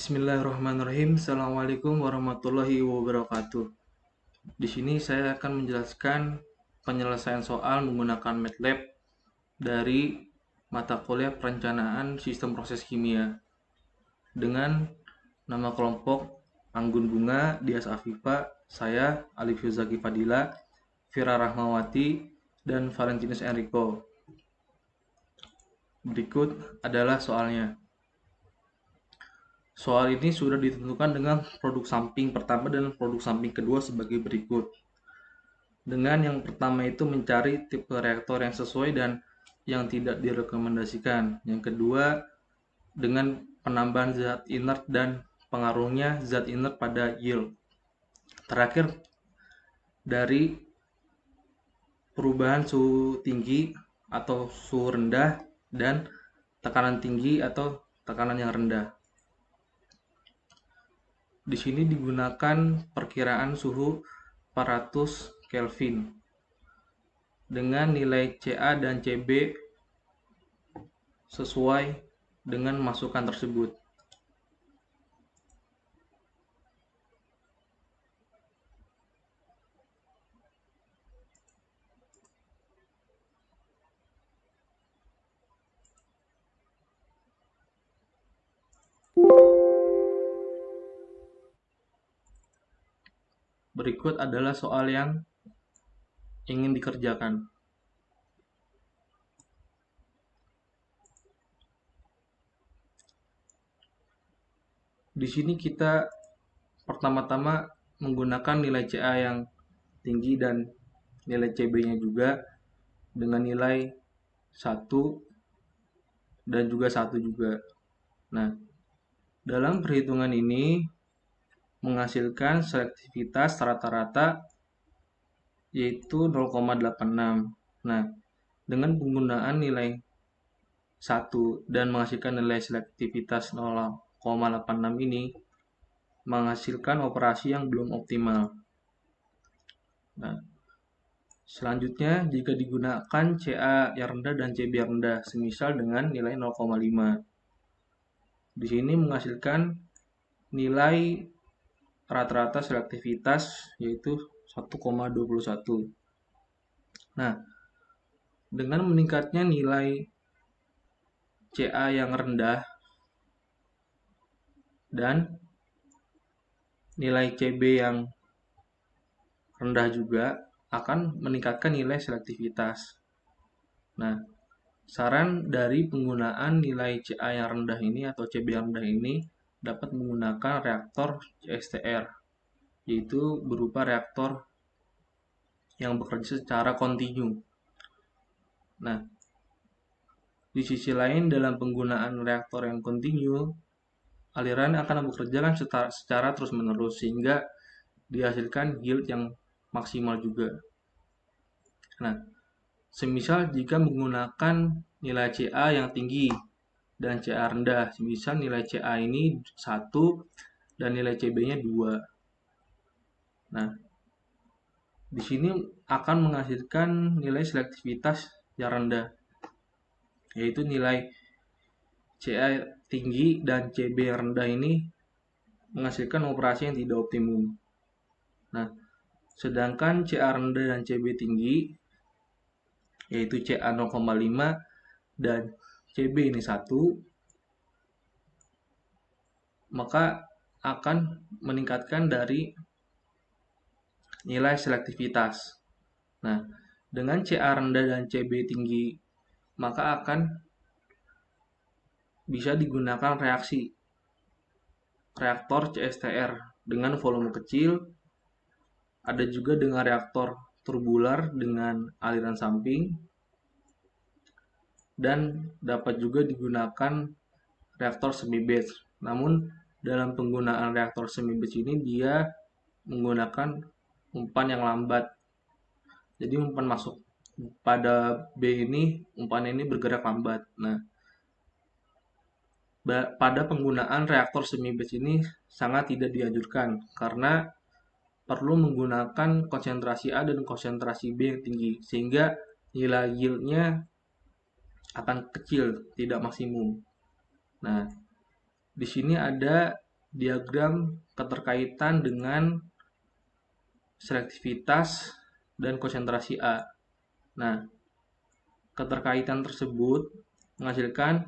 Bismillahirrahmanirrahim. Assalamualaikum warahmatullahi wabarakatuh. Di sini saya akan menjelaskan penyelesaian soal menggunakan MATLAB dari mata kuliah Perencanaan Sistem Proses Kimia dengan nama kelompok Anggun Bunga, Dias Afifa, saya Alif Yuzaki Fadila, Fira Rahmawati, dan Valentinus Enrico. Berikut adalah soalnya. Soal ini sudah ditentukan dengan produk samping pertama dan produk samping kedua sebagai berikut. Dengan yang pertama itu mencari tipe reaktor yang sesuai dan yang tidak direkomendasikan. Yang kedua, dengan penambahan zat inert dan pengaruhnya zat inert pada yield. Terakhir, dari perubahan suhu tinggi atau suhu rendah dan tekanan tinggi atau tekanan yang rendah. Di sini digunakan perkiraan suhu 400 Kelvin dengan nilai Ca dan Cb sesuai dengan masukan tersebut. Berikut adalah soal yang ingin dikerjakan. Di sini kita pertama-tama menggunakan nilai Ca yang tinggi dan nilai Cb-nya juga dengan nilai 1 dan juga 1 juga. Nah, dalam perhitungan ini menghasilkan selektivitas rata-rata yaitu 0,86. Nah, dengan penggunaan nilai 1 dan menghasilkan nilai selektivitas 0,86 ini menghasilkan operasi yang belum optimal. Nah, selanjutnya jika digunakan Ca yang rendah dan Cb yang rendah, semisal dengan nilai 0,5. Di sini menghasilkan nilai rata-rata selektivitas yaitu 1,21. Nah, dengan meningkatnya nilai Ca yang rendah dan nilai Cb yang rendah juga akan meningkatkan nilai selektivitas. Nah, saran dari penggunaan nilai Ca yang rendah ini atau Cb yang rendah ini dapat menggunakan reaktor CSTR, yaitu berupa reaktor yang bekerja secara kontinu. Nah, di sisi lain dalam penggunaan reaktor yang kontinu, aliran akan bekerja kan secara terus-menerus sehingga dihasilkan yield yang maksimal juga. Nah, semisal jika menggunakan nilai Ca yang tinggi dan Ca rendah, semisal nilai Ca ini 1 dan nilai Cb-nya 2. Nah, di sini akan menghasilkan nilai selektivitas yang rendah, yaitu nilai Ca tinggi dan Cb yang rendah ini menghasilkan operasi yang tidak optimum. Nah, sedangkan Ca rendah dan Cb tinggi, yaitu Ca 0,5 dan Cb ini 1, maka akan meningkatkan dari nilai selektivitas. Nah, dengan Ca rendah dan Cb tinggi, maka akan bisa digunakan reaktor CSTR dengan volume kecil, ada juga dengan reaktor turbular dengan aliran samping, dan dapat juga digunakan reaktor semi batch. Namun dalam penggunaan reaktor semi batch ini dia menggunakan umpan yang lambat. Jadi umpan masuk pada B ini, umpan ini bergerak lambat. Nah, pada penggunaan reaktor semi batch ini sangat tidak dianjurkan karena perlu menggunakan konsentrasi A dan konsentrasi B yang tinggi sehingga nilai yieldnya akan kecil, tidak maksimum. Nah, di sini ada diagram keterkaitan dengan selektivitas dan konsentrasi A. Nah, keterkaitan tersebut menghasilkan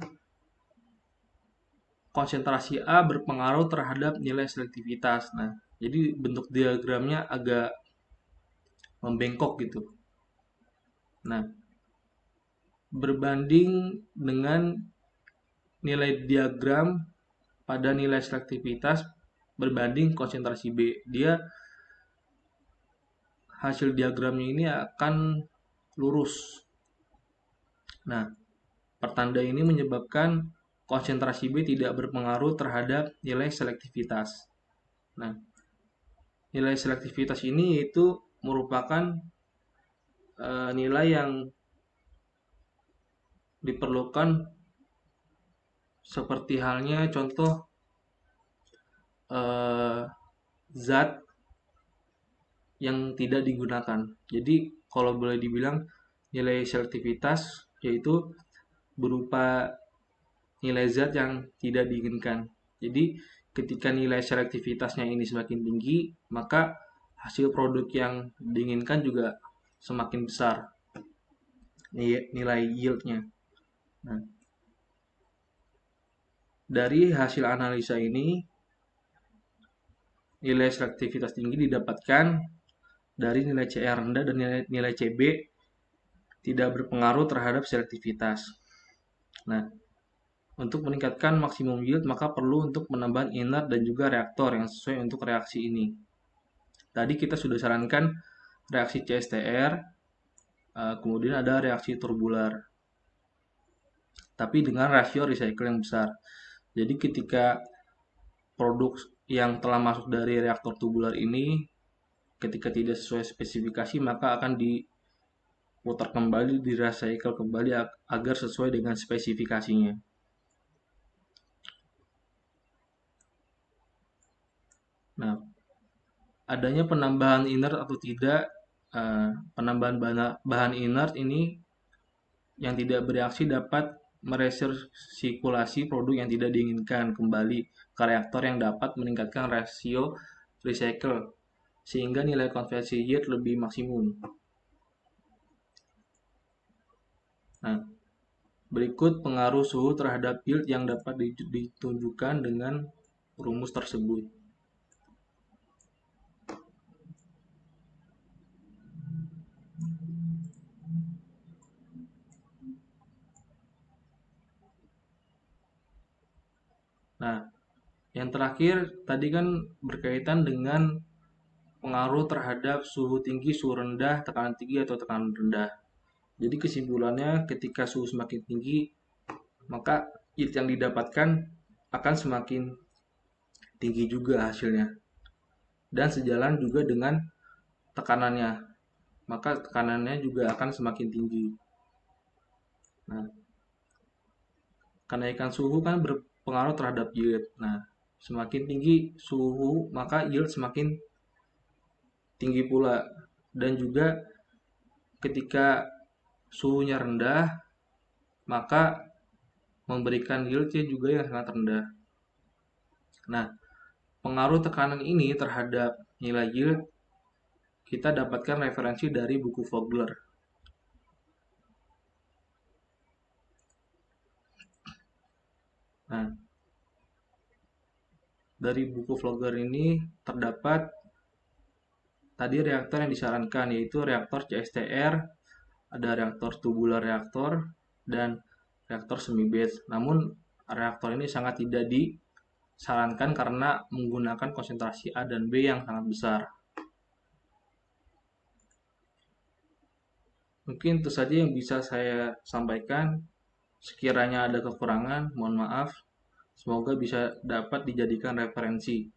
konsentrasi A berpengaruh terhadap nilai selektivitas. Nah, jadi bentuk diagramnya agak membengkok gitu. Nah, berbanding dengan nilai diagram pada nilai selektivitas berbanding konsentrasi B, dia hasil diagramnya ini akan lurus. Nah, pertanda ini menyebabkan konsentrasi B tidak berpengaruh terhadap nilai selektivitas. Nah, nilai selektivitas ini yaitu merupakan nilai yang diperlukan seperti halnya contoh zat yang tidak digunakan. Jadi kalau boleh dibilang nilai selektivitas yaitu berupa nilai zat yang tidak diinginkan. Jadi ketika nilai selektivitasnya ini semakin tinggi, maka hasil produk yang diinginkan juga semakin besar nilai yieldnya. Nah, dari hasil analisa ini, nilai selektivitas tinggi didapatkan dari nilai CA rendah dan nilai CB tidak berpengaruh terhadap selektivitas. Nah, untuk meningkatkan maksimum yield, maka perlu untuk penambahan inert dan juga reaktor yang sesuai untuk reaksi ini. Tadi kita sudah sarankan reaksi CSTR, kemudian ada reaksi turbular. Tapi dengan rasio recycle yang besar. Jadi ketika produk yang telah masuk dari reaktor tubular ini, ketika tidak sesuai spesifikasi, maka akan diputar kembali, di recycle kembali agar sesuai dengan spesifikasinya. Nah, adanya penambahan inert atau tidak, penambahan bahan inert ini yang tidak bereaksi dapat meresirkulasi produk yang tidak diinginkan kembali ke reaktor yang dapat meningkatkan rasio recycle sehingga nilai konversi yield lebih maksimum. Nah, berikut pengaruh suhu terhadap yield yang dapat ditunjukkan dengan rumus tersebut. Nah, yang terakhir tadi kan berkaitan dengan pengaruh terhadap suhu tinggi, suhu rendah, tekanan tinggi atau tekanan rendah. Jadi kesimpulannya ketika suhu semakin tinggi, maka yield yang didapatkan akan semakin tinggi juga hasilnya. Dan sejalan juga dengan tekanannya, maka tekanannya juga akan semakin tinggi. Nah, kenaikan suhu kan berpengaruh terhadap yield. Nah, semakin tinggi suhu, maka yield semakin tinggi pula. Dan juga ketika suhunya rendah, maka memberikan yieldnya juga yang sangat rendah. Nah, pengaruh tekanan ini terhadap nilai yield kita dapatkan referensi dari buku Vogler. Nah, dari buku Vogler ini terdapat tadi reaktor yang disarankan, yaitu reaktor CSTR, ada reaktor tubular reaktor, dan reaktor semi batch. Namun reaktor ini sangat tidak disarankan karena menggunakan konsentrasi A dan B yang sangat besar. Mungkin itu saja yang bisa saya sampaikan. Sekiranya ada kekurangan, mohon maaf. Semoga bisa dapat dijadikan referensi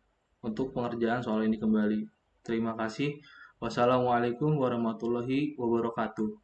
untuk pengerjaan soal ini kembali. Terima kasih. Wassalamualaikum warahmatullahi wabarakatuh.